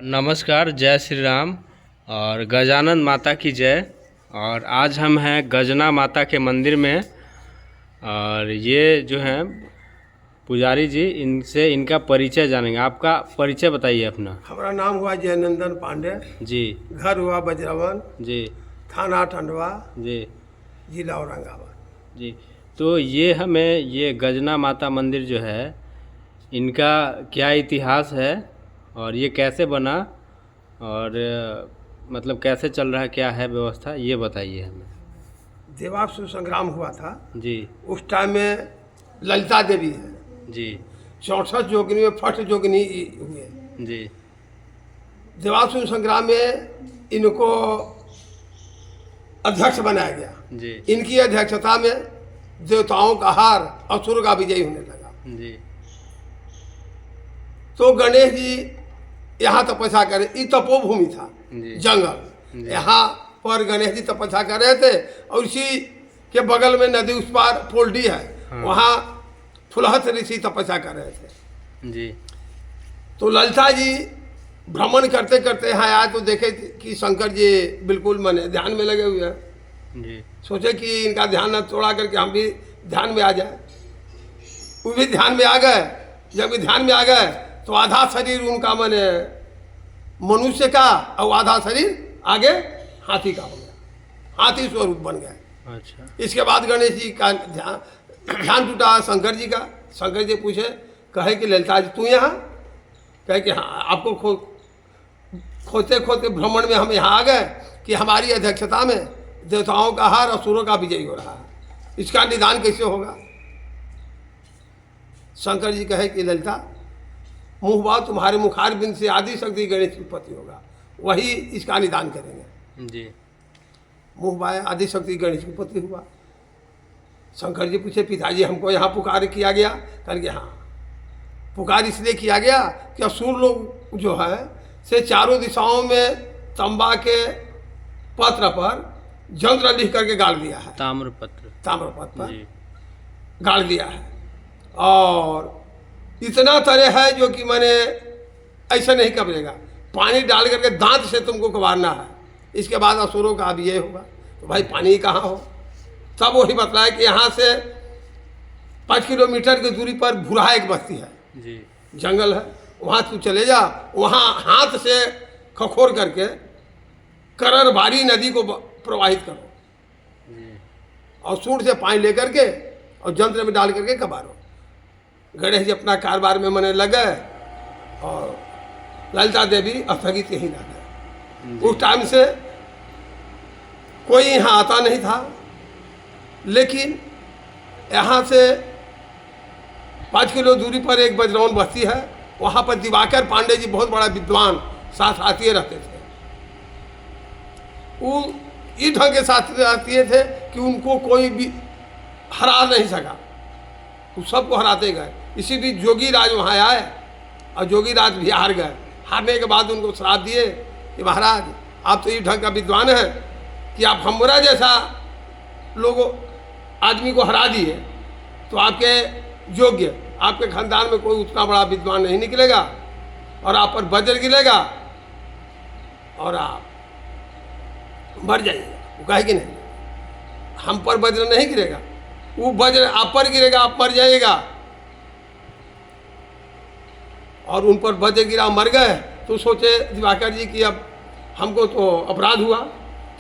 नमस्कार, जय श्री राम और गजानन माता की जय। और आज हम हैं गजना माता के मंदिर में और ये जो हैं पुजारी जी, इनसे इनका परिचय जानेंगे। आपका परिचय बताइए अपना। हमारा नाम हुआ जयनंदन पांडे, जी घर हुआ बजरावन, जी थाना टंडवा, जी जिला औरंगाबाद। जी। तो ये हमें ये गजना माता मंदिर जो है, इनका क्या इतिहास है और ये कैसे बना और मतलब कैसे चल रहा है, क्या है व्यवस्था, ये बताइए हमें। देवासुर संग्राम हुआ था, जी उस टाइम में ललिता देवी है, जी 64 जोगिनी में फट जोगिनी हुए। जी देवासुर संग्राम में इनको अध्यक्ष बनाया गया। जी इनकी अध्यक्षता में देवताओं का हार असुर का विजय होने लगा। जी तो गणेश जी यहाँ तपस्या करे, ये तपोभूमि था, जी जंगल। जी। यहाँ पर गणेश जी तपस्या कर रहे थे और इसी के बगल में नदी उस पार पोल्डी है, हाँ। वहाँ फुलहत ऋषि तपस्या कर रहे थे। जी तो ललिता जी भ्रमण करते करते यहाँ आए तो देखे कि शंकर जी बिल्कुल मने ध्यान में लगे हुए हैं। जी सोचे कि इनका ध्यान न तोड़ा करके हम भी ध्यान में आ जाए। वो भी ध्यान में आ गए। जब भी ध्यान में आ गए तो आधा शरीर उनका मने मनुष्य का और आधा शरीर आगे हाथी का हो गया, हाथी स्वरूप बन गए। अच्छा। इसके बाद गणेश जी का ध्यान टूटा शंकर जी का। शंकर जी पूछे, कहे कि ललिता जी तू यहाँ? कहे कि हाँ, आपको खोते खोते भ्रमण में हम यहाँ आ गए कि हमारी अध्यक्षता में देवताओं का हार असुरों का विजय हो रहा है, इसका निदान कैसे होगा? शंकर जी कहे कि ललिता, मुँहबा तुम्हारे मुखार बिंद से आदि शक्ति गणेश की उत्पत्ति होगा, वही इसका निदान करेंगे। जी मुँहबा आदि शक्ति गणेश की उत्पत्ति हुआ। शंकर जी पूछे, पिताजी हमको यहाँ पुकार किया गया? कह के हाँ, पुकार इसलिए किया गया कि असुर लोग जो है से चारों दिशाओं में तंबा के पत्र पर यंत्र लिख करके गाड़ दिया है, ताम्रपत्र। ताम्रपत्र पर जी गाड़ दिया है। और इतना तरह है जो कि मैंने ऐसा नहीं करेगा, पानी डाल करके दांत से तुमको कबारना है, इसके बाद असुरों का अब ये होगा। तो भाई पानी कहाँ हो? तब वही बतलाया कि यहाँ से 5 किलोमीटर की दूरी पर भुरहा एक बस्ती है, जी जंगल है, वहाँ तू चले जा, वहाँ हाथ से खखोर करके कररबारी नदी को प्रवाहित करो जी और सूंड से पानी लेकर के और यंत्र में डाल करके कबारो। गणेश जी अपना कारोबार में मने लगे और ललिता देवी स्थगित यहीं रह गए। उस टाइम से कोई यहाँ आता नहीं था, लेकिन यहाँ से 5 किलो दूरी पर एक बजरौन बस्ती है, वहाँ पर दिवाकर पांडे जी बहुत बड़ा विद्वान साथ आती रहते थे। वो इस ढंग के साथ आती थे कि उनको कोई भी हरा नहीं सका, वो सबको हराते गए। इसी बीच जोगी राज वहाँ आए और जोगी राज भी हार गए। हारने के बाद उनको श्राप दिए कि महाराज आप तो इस ढंग का विद्वान है कि आप हमरा जैसा लोगों आदमी को हरा दिए, तो आपके योग्य आपके खानदान में कोई उतना बड़ा विद्वान नहीं निकलेगा और आप पर वज्र गिरेगा और आप मर जाइएगा। वो कहे कि नहीं, हम पर वज्र नहीं गिरेगा, वो वज्र आप पर गिरेगा, आप मर जाइएगा। और उन पर वज्र गिरा, मर गए। तो सोचे दिवाकर जी कि अब हमको तो अपराध हुआ,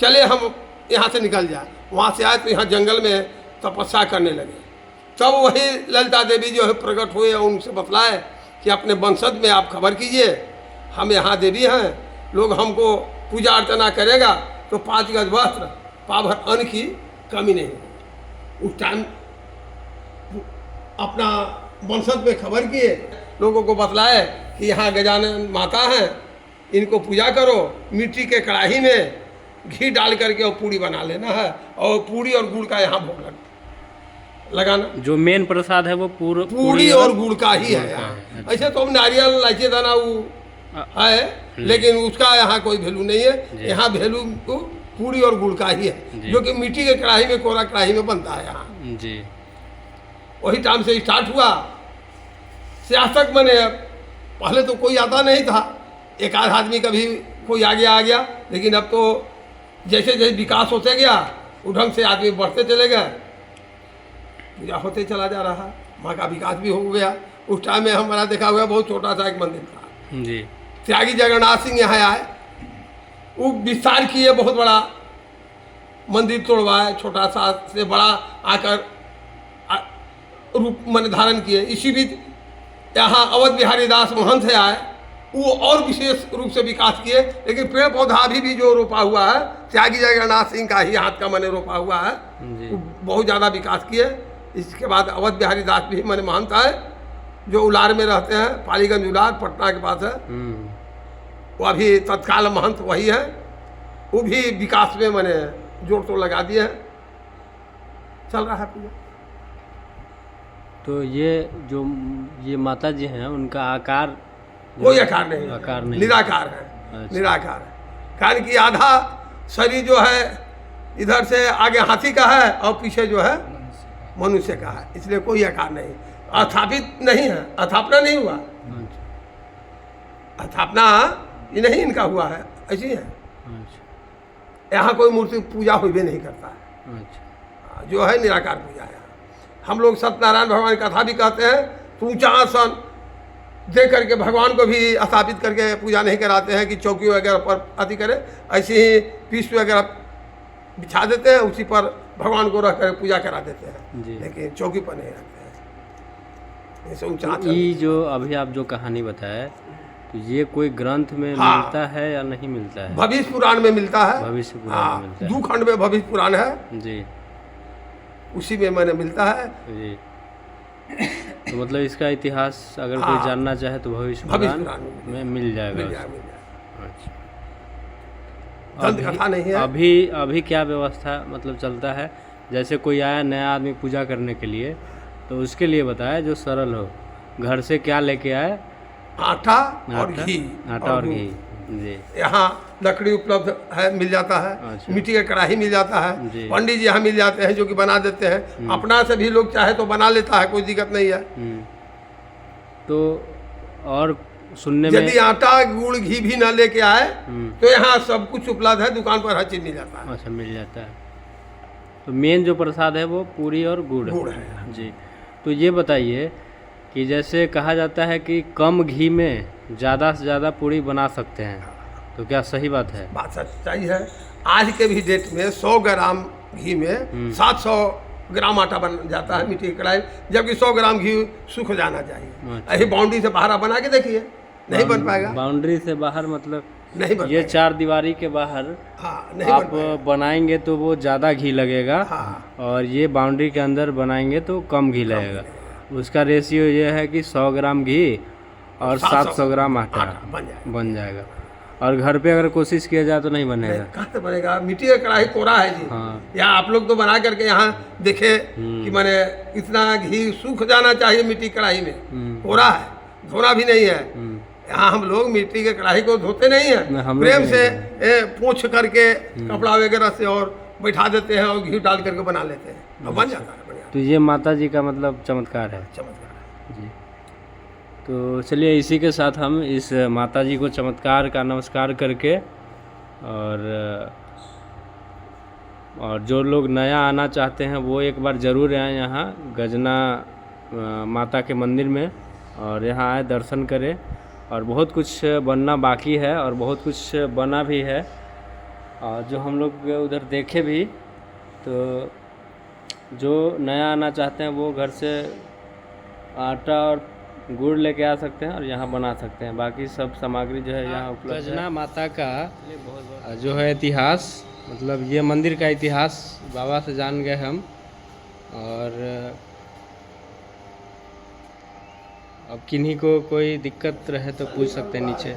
चले हम यहाँ से निकल जाए। वहाँ से आए तो यहाँ जंगल में तपस्या करने लगे। तब वही ललिता देवी जो है प्रकट हुए और उनसे बतलाए कि अपने वंशज में आप खबर कीजिए, हम यहाँ देवी हैं, लोग हमको पूजा अर्चना करेगा तो 5 गज वस्त्र पाभर अन्न की कमी नहीं होगी। उस टाइम अपना वंशज में खबर किए, लोगों को बतलाए कि यहाँ गजानन माता हैं, इनको पूजा करो, मिट्टी के कढ़ाई में घी डाल करके और पूड़ी बना लेना है और पूड़ी और गुड़ का यहाँ भोग लगाना। जो मेन प्रसाद है वो पूड़ी और गुड़ का ही है यहाँ। ऐसे तो नारियल इलायची दाना वो है, लेकिन उसका यहाँ कोई वैल्यू नहीं है। यहाँ वैल्यू पूड़ी और गुड़ का ही है, जो कि मिट्टी के कढ़ाई में, कोरा कढ़ाई में बनता है यहाँ। जी वही टाइम से स्टार्ट हुआ। सियासत मैंने पहले तो कोई आता नहीं था, एक आध आदमी कभी कोई आगे आ गया, लेकिन अब तो जैसे जैसे विकास होते गया वो ढंग से आदमी बढ़ते चले गए, पूजा होते चला जा रहा, माँ का विकास भी हो गया। उस टाइम में हमारा देखा हुआ बहुत छोटा सा एक मंदिर था जी। त्यागी जगन्नाथ सिंह यहाँ आए, वो विस्तार किए, बहुत बड़ा मंदिर तोड़वाए, छोटा सा से बड़ा आकर रूप मन धारण किए। इसी बीच यहाँ अवध बिहारी दास महंत से आए, वो और विशेष रूप से विकास किए। लेकिन पेड़ पौधा अभी भी जो रोपा हुआ है त्यागी जगन्नाथ सिंह का ही हाथ का मैंने रोपा हुआ है, जी। वो बहुत ज़्यादा विकास किए। इसके बाद अवध बिहारी दास भी मैंने महंत है, जो उलार में रहते हैं, पालीगंज उलार पटना के पास है, वो अभी तत्काल महंत वही है। वो भी विकास में मैंने जोर तो लगा दिए हैं, चल रहा है पूजा। तो ये माता जी हैं, उनका आकार कोई आकार नहीं, आकार नहीं, निराकार है। अच्छा। निराकार है, कारण कि आधा शरीर जो है इधर से आगे हाथी का है और पीछे जो है मनुष्य का है, इसलिए कोई आकार नहीं, अस्थापित नहीं है, स्थापना नहीं हुआ, स्थापना ये नहीं इनका हुआ है, ऐसी है। अच्छा। यहाँ कोई मूर्ति पूजा हुई भी नहीं करता है, अच्छा। जो है निराकार पूजा है। हम लोग सत्यनारायण भगवान की कथा भी कहते हैं, तो ऊंचा आसन दे करके भगवान को भी स्थापित करके पूजा नहीं कराते हैं कि चौकी वगैरह पर अति करे, ऐसे ही पीस वगैरह बिछा देते हैं, उसी पर भगवान को रख कर पूजा करा देते हैं, लेकिन चौकी पर नहीं रखते हैं। ऐसे ऊंचा आसन। ये जो अभी आप जो कहानी बताए, तो ये कोई ग्रंथ में हाँ। मिलता है या नहीं मिलता है? भविष्य पुराण में मिलता है, भविष्य पुराण में मिलता है। 2 खंड में भविष्य पुराण है जी उसी में मैंने मिलता है जी। तो मतलब इसका इतिहास अगर हाँ। कोई जानना चाहे तो भविष्य पुराण पुराण में में मिल जाएगा। मिल जाए। अच्छा। दंत कथा नहीं है। अभी क्या व्यवस्था मतलब चलता है? जैसे कोई आया नया आदमी पूजा करने के लिए, तो उसके लिए बताया जो सरल हो, घर से क्या लेके आए? आटा और घी, आटा और घी जी। यहाँ लकड़ी उपलब्ध है, मिल जाता है। अच्छा। मिट्टी का कढ़ाई मिल जाता है, जी। पंडित जी यहाँ मिल जाते हैं जो कि बना देते हैं। अपना से भी लोग चाहे तो बना लेता है, कोई दिक्कत नहीं है। तो और सुनने में यदि आटा गुड़ घी भी ना लेके आए तो यहाँ सब कुछ उपलब्ध है, दुकान पर हर चीज मिल जाता है। अच्छा, मिल जाता है। तो मेन जो प्रसाद है वो पूरी और गुड़ है जी। तो ये बताइए कि जैसे कहा जाता है कि कम घी में ज़्यादा से ज़्यादा पूरी बना सकते हैं, तो क्या सही बात है? बात सच्चाई है। आज के भी डेट में 100 ग्राम घी में 700 ग्राम आटा बन जाता है मिट्टी की कढ़ाई, जबकि 100 ग्राम घी सूख जाना चाहिए। अच्छा। ऐसी बाउंड्री से बाहर आप बना के देखिए, नहीं बन पाएगा। बाउंड्री से बाहर मतलब नहीं बन ये पाएगा। 4 दीवारी के बाहर हाँ, नहीं आप बन पाएगा। बनाएंगे तो वो ज़्यादा घी लगेगा, हाँ। और ये बाउंड्री के अंदर बनाएंगे तो कम घी लगेगा। उसका रेशियो ये है कि 100 ग्राम घी और 700 ग्राम आटा बन जाएगा। और घर पे अगर कोशिश किया जाए तो नहीं बनेगा। कहाँ से बनेगा? मिट्टी का कढ़ाई कोरा है जी। हाँ। यहाँ आप लोग तो बना करके यहाँ देखे कि मैंने इतना घी सूख जाना चाहिए मिट्टी कढ़ाई में, कोरा है, धोना भी नहीं है। यहाँ हम लोग मिट्टी के कढ़ाई को धोते नहीं है, प्रेम से पोंछ करके कपड़ा वगैरह से और बैठा देते हैं और घी डाल करके बना लेते हैं और बन जाता है बढ़िया। तो ये माता जी का मतलब चमत्कार है चमत्कार जी। तो चलिए इसी के साथ हम इस माता जी को चमत्कार का नमस्कार करके और जो लोग नया आना चाहते हैं वो एक बार ज़रूर आएँ यहाँ गजना माता के मंदिर में, और यहाँ आए दर्शन करें। और बहुत कुछ बनना बाकी है और बहुत कुछ बना भी है, और जो हम लोग उधर देखे भी। तो जो नया आना चाहते हैं वो घर से आटा और गुड़ लेके आ सकते हैं और यहाँ बना सकते हैं। बाकी सब सामग्री जो है यहाँ उपलब्ध है। गजना माता का जो है इतिहास, मतलब ये मंदिर का इतिहास बाबा से जान गए हम। और अब किन्हीं को कोई दिक्कत रहे तो पूछ सकते हैं नीचे।